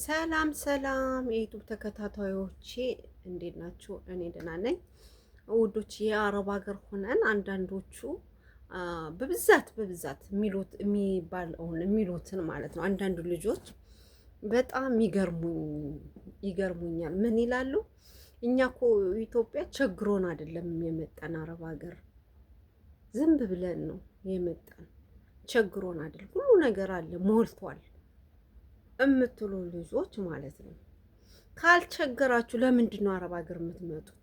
ሰላም ሰላም የዩቱብ ተከታታዮቼ እንዴት ናችሁ? እኔ ደህና ነኝ ውዶች። የአረብ ሀገር ሆነን አንዳንዶቹ በብዛት የሚሉትን ማለት ነው። አንዳንዱ ልጆች በጣም ይገርሙኛል። ምን ይላሉ? እኛ እኮ ኢትዮጵያ ቸግሮን አይደለም የመጣን አረብ ሀገር ዝም ብለን ነው የመጣን። ቸግሮን አይደል፣ ሁሉ ነገር አለ ሞልቷል እምትሉ ልጆች ማለት ነው። ካልቸገራችሁ ለምንድን ነው አረብ ሀገር የምትመጡት?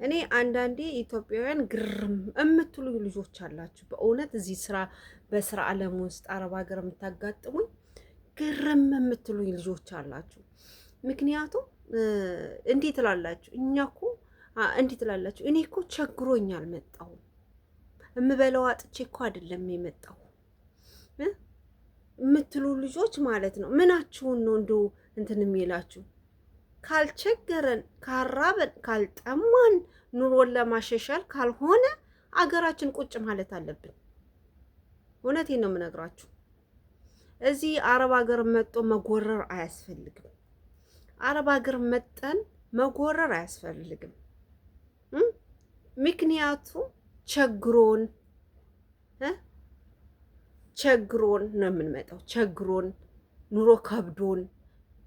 እኔ አንዳንዴ ኢትዮጵያውያን ግርም እምትሉ ልጆች አላችሁ። በእውነት እዚህ በስራ ዓለም ውስጥ አረብ ሀገር የምታጋጥሙኝ ግርም የምትሉ ልጆች አላችሁ። ምክንያቱም እንዴት ትላላችሁ? እንዴት ትላላችሁ? እኔ እኮ ቸግሮኝ አልመጣሁም። የምበላው አጥቼ እኮ አይደለም የመጣሁ የምትሉ ልጆች ማለት ነው። ምናችሁን ነው እንደው እንትን የሚላችሁ? ካልቸገረን፣ ካራበን፣ ካልጠማን ኑሮን ለማሻሻል ካልሆነ አገራችን ቁጭ ማለት አለብን። እውነቴን ነው የምነግራችሁ። እዚህ አረብ ሀገር መጦ መጎረር አያስፈልግም። አረብ ሀገር መጠን መጎረር አያስፈልግም። ምክንያቱም ቸግሮን ነው የምንመጣው። ቸግሮን ኑሮ ከብዶን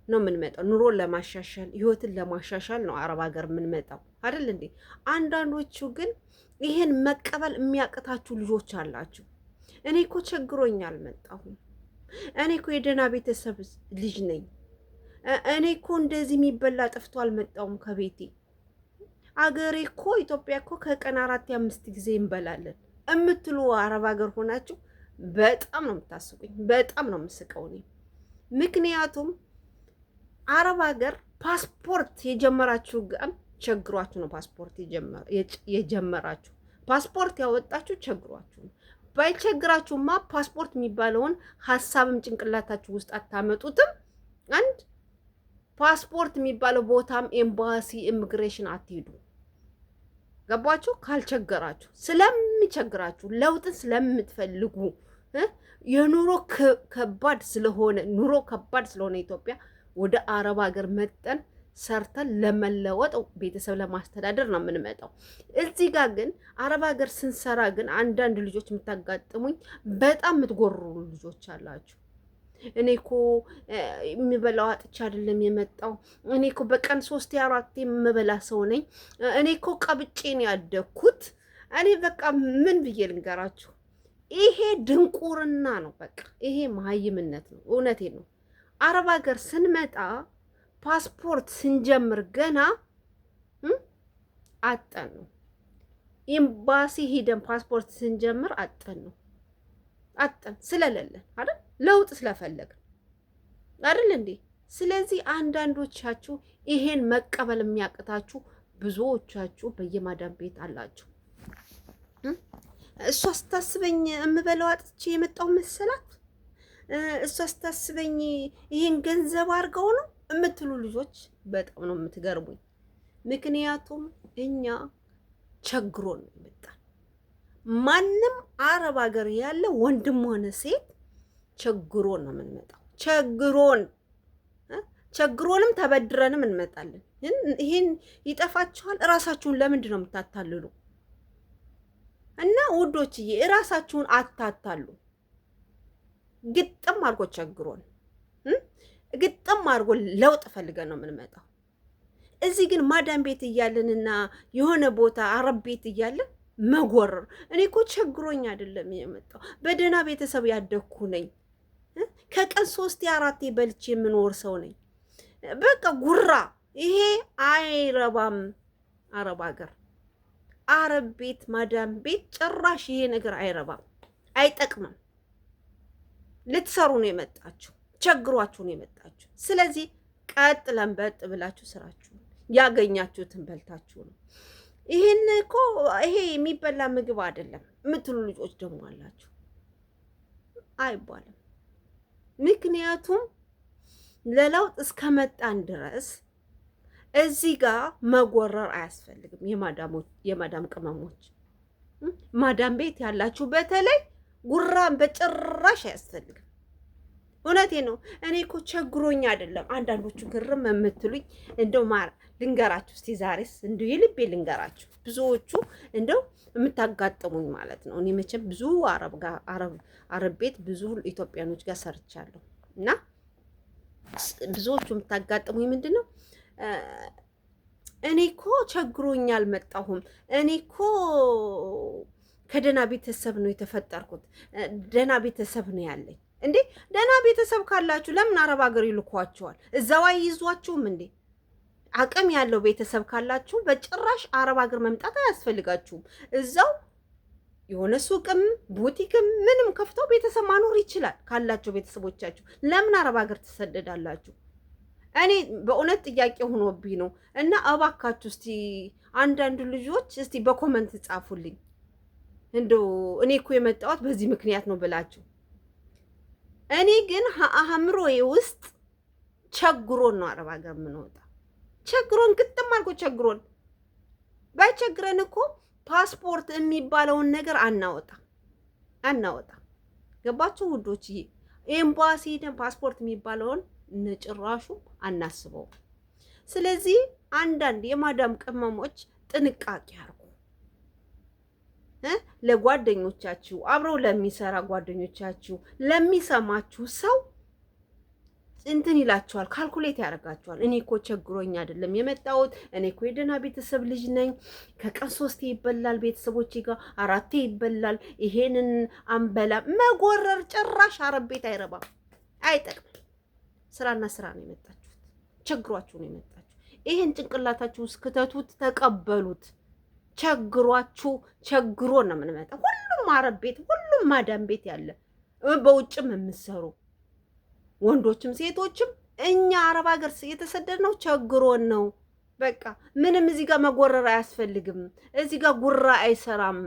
ነው የምንመጣው። ኑሮን ለማሻሻል ህይወትን ለማሻሻል ነው አረብ ሀገር የምንመጣው አይደል እንዴ? አንዳንዶቹ ግን ይሄን መቀበል የሚያቅታችሁ ልጆች አላችሁ። እኔ እኮ ቸግሮኝ አልመጣሁም። እኔ እኮ የደህና ቤተሰብ ልጅ ነኝ። እኔ እኮ እንደዚህ የሚበላ ጠፍቶ አልመጣሁም ከቤቴ። አገሬ እኮ ኢትዮጵያ እኮ ከቀን 4-5 ጊዜ እንበላለን እምትሉ አረብ ሀገር ሆናችሁ በጣም ነው የምታስቁኝ። በጣም ነው የምስቀው እኔ። ምክንያቱም አረብ ሀገር ፓስፖርት የጀመራችሁ ቀን ቸግሯችሁ ነው ፓስፖርት የጀመራችሁ። ፓስፖርት ያወጣችሁ ቸግሯችሁ ነው። ባይቸግራችሁማ ፓስፖርት የሚባለውን ሀሳብም ጭንቅላታችሁ ውስጥ አታመጡትም። አንድ ፓስፖርት የሚባለው ቦታም ኤምባሲ ኢሚግሬሽን አትሄዱ። ገባችሁ? ካልቸገራችሁ፣ ስለሚቸግራችሁ፣ ለውጥን ስለምትፈልጉ፣ የኑሮ ከባድ ስለሆነ ኢትዮጵያ ወደ አረብ ሀገር መጠን ሰርተን ለመለወጥ ቤተሰብ ለማስተዳደር ነው የምንመጣው። እዚህ ጋር ግን አረብ ሀገር ስንሰራ ግን አንዳንድ ልጆች የምታጋጥሙኝ በጣም የምትጎርሩ ልጆች አላችሁ። እኔ እኮ የምበላው አጥቻ አይደለም የመጣው። እኔ እኮ በቀን 3-4 የምበላ ሰው ነኝ። እኔ እኮ ቀብጬ ነው ያደግኩት። እኔ በቃ ምን ብዬ ልንገራችሁ? ይሄ ድንቁርና ነው። በቃ ይሄ መሀይምነት ነው። እውነቴን ነው። አረብ ሀገር ስንመጣ ፓስፖርት ስንጀምር ገና አጠን ነው። ኤምባሲ ሄደን ፓስፖርት ስንጀምር አጠን ነው። አጠን ስለሌለን አይደል? ለውጥ ስለፈለግን አይደል እንዴ? ስለዚህ አንዳንዶቻችሁ ይሄን መቀበል የሚያቅታችሁ ብዙዎቻችሁ በየማዳም ቤት አላችሁ። እሷ ስታስበኝ የምበላው አጥቼ የመጣው መሰላት፣ እሷ ስታስበኝ ይሄን ገንዘብ አድርገው ነው የምትሉ ልጆች በጣም ነው የምትገርሙኝ። ምክንያቱም እኛ ቸግሮን ነው የመጣን። ማንም አረብ ሀገር ያለ ወንድም ሆነ ሴት ቸግሮን ነው የምንመጣው። ቸግሮንም ተበድረንም እንመጣለን። ይሄን ይጠፋችኋል። እራሳችሁን ለምንድን ነው የምታታልሉ? እና ውዶችዬ እራሳችሁን አታታሉ። ግጥም አድርጎ ቸግሮን ግጥም አድርጎ ለውጥ ፈልገን ነው የምንመጣው። እዚህ ግን ማዳም ቤት እያለንና የሆነ ቦታ አረብ ቤት እያለን መጎረር። እኔ እኮ ቸግሮኝ አይደለም የመጣው፣ በደህና ቤተሰብ ያደግኩ ነኝ። ከቀን 3-4 በልቼ የምኖር ሰው ነኝ። በቃ ጉራ ይሄ አይረባም። አረብ ሀገር አረብ ቤት ማዳም ቤት ጭራሽ ይሄ ነገር አይረባም፣ አይጠቅምም። ልትሰሩ ነው የመጣችሁ፣ ቸግሯችሁ ነው የመጣችሁ። ስለዚህ ቀጥ ለንበጥ ብላችሁ ስራችሁ ያገኛችሁትን በልታችሁ ነው። ይሄን እኮ ይሄ የሚበላ ምግብ አይደለም የምትሉ ልጆች ደግሞ አላችሁ። አይባልም። ምክንያቱም ለለውጥ እስከመጣን ድረስ እዚህ ጋር መጎረር አያስፈልግም። የማዳም ቅመሞች ማዳም ቤት ያላችሁ በተለይ ጉራን በጭራሽ አያስፈልግም። እውነቴ ነው። እኔ እኮ ቸግሮኝ አይደለም። አንዳንዶቹ ግርም የምትሉኝ እንደው ልንገራችሁ እስቲ ዛሬስ እንደው የልቤ ልንገራችሁ። ብዙዎቹ እንደው የምታጋጥሙኝ ማለት ነው። እኔ መቼም ብዙ አረብ ቤት ብዙ ኢትዮጵያኖች ጋር ሰርቻለሁ እና ብዙዎቹ የምታጋጥሙኝ ምንድን ነው? እኔ እኮ ቸግሮኝ አልመጣሁም። እኔ እኮ ከደህና ቤተሰብ ነው የተፈጠርኩት። ደህና ቤተሰብ ነው ያለኝ። እንዴ ደህና ቤተሰብ ካላችሁ ለምን አረብ ሀገር ይልኳቸዋል? እዛው አይይዟችሁም እንዴ? አቅም ያለው ቤተሰብ ካላችሁ በጭራሽ አረብ ሀገር መምጣት አያስፈልጋችሁም። እዛው የሆነ ሱቅም ቡቲክም ምንም ከፍተው ቤተሰብ ማኖር ይችላል ካላቸው ቤተሰቦቻችሁ። ለምን አረብ ሀገር ትሰደዳላችሁ? እኔ በእውነት ጥያቄ ሆኖብኝ ነው። እና እባካችሁ እስቲ አንዳንድ ልጆች እስቲ በኮመንት ጻፉልኝ። እንደው እኔ እኮ የመጣሁት በዚህ ምክንያት ነው ብላችሁ። እኔ ግን አእምሮዬ ውስጥ ቸግሮን ነው አረብ ሀገር የምንወጣ። ቸግሮን ግጥም አድርጎ ቸግሮን። ባይቸግረን እኮ ፓስፖርት የሚባለውን ነገር አናወጣ። ገባችሁ ውዶችዬ? ኤምባሲ ሄደን ፓስፖርት የሚባለውን ጭራሹ አናስበው። ስለዚህ አንዳንድ የማዳም ቅመሞች ጥንቃቄ አድርጉ። ለጓደኞቻችሁ፣ አብረው ለሚሰራ ጓደኞቻችሁ፣ ለሚሰማችሁ ሰው እንትን ይላችኋል፣ ካልኩሌት ያደርጋችኋል። እኔ እኮ ቸግሮኝ አይደለም የመጣሁት። እኔ እኮ የደህና ቤተሰብ ልጅ ነኝ። ከቀን 3 ይበላል፣ ቤተሰቦቼ ጋር 4 ይበላል። ይሄንን አንበላ መጎረር ጭራሽ አረብ ቤት አይረባም፣ አይጠቅም። ስራና ስራ ነው የመጣችሁት። ቸግሯችሁ ነው የመጣችሁ። ይሄን ጭንቅላታችሁ ውስጥ ክተቱት፣ ተቀበሉት። ቸግሮ ነው የምንመጣው። ሁሉም አረብ ቤት፣ ሁሉም ማዳም ቤት ያለ በውጭም የምትሰሩ ወንዶችም ሴቶችም እኛ አረብ ሀገር የተሰደድነው ቸግሮን ነው። በቃ ምንም እዚህ ጋር መጎረር አያስፈልግም። እዚህ ጋር ጉራ አይሰራም።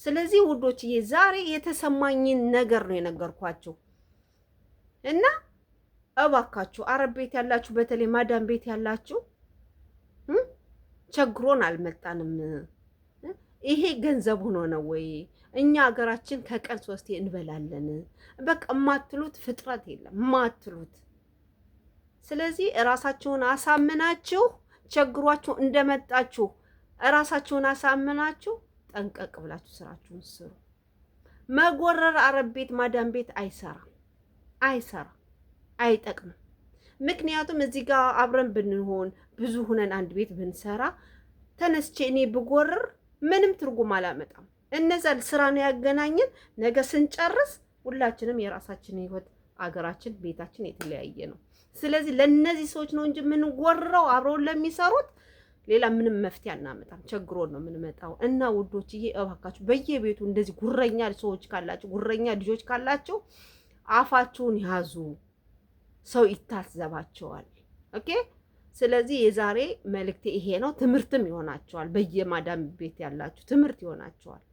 ስለዚህ ውዶችዬ ዛሬ የተሰማኝን ነገር ነው የነገርኳቸው እና እባካችሁ አረብ ቤት ያላችሁ በተለይ ማዳም ቤት ያላችሁ ቸግሮን አልመጣንም። ይሄ ገንዘብ ሆኖ ነው ወይ? እኛ ሀገራችን ከቀን 3 እንበላለን። በቃ የማትሉት ፍጥረት የለም የማትሉት። ስለዚህ እራሳችሁን አሳምናችሁ ቸግሯችሁ እንደመጣችሁ እራሳችሁን አሳምናችሁ ጠንቀቅ ብላችሁ ስራችሁን ስሩ። መጎረር አረብ ቤት ማዳም ቤት አይሰራም፣ አይጠቅምም። ምክንያቱም እዚህ ጋር አብረን ብንሆን ብዙ ሁነን አንድ ቤት ብንሰራ ተነስቼ እኔ ብጎርር ምንም ትርጉም አላመጣም። እነዛ ስራ ነው ያገናኘን። ነገ ስንጨርስ ሁላችንም የራሳችን ህይወት፣ አገራችን፣ ቤታችን የተለያየ ነው። ስለዚህ ለነዚህ ሰዎች ነው እንጂ የምንጎርረው አብረውን ለሚሰሩት ሌላ ምንም መፍትሄ አናመጣም። ቸግሮን ነው የምንመጣው። እና ውዶችዬ እባካችሁ በየቤቱ እንደዚህ ጉረኛ ሰዎች ካላችሁ፣ ጉረኛ ልጆች ካላችሁ አፋችሁን ያዙ። ሰው ይታዘባቸዋል። ኦኬ። ስለዚህ የዛሬ መልእክቴ ይሄ ነው። ትምህርትም ይሆናቸዋል። በየማዳም ቤት ያላችሁ ትምህርት ይሆናቸዋል።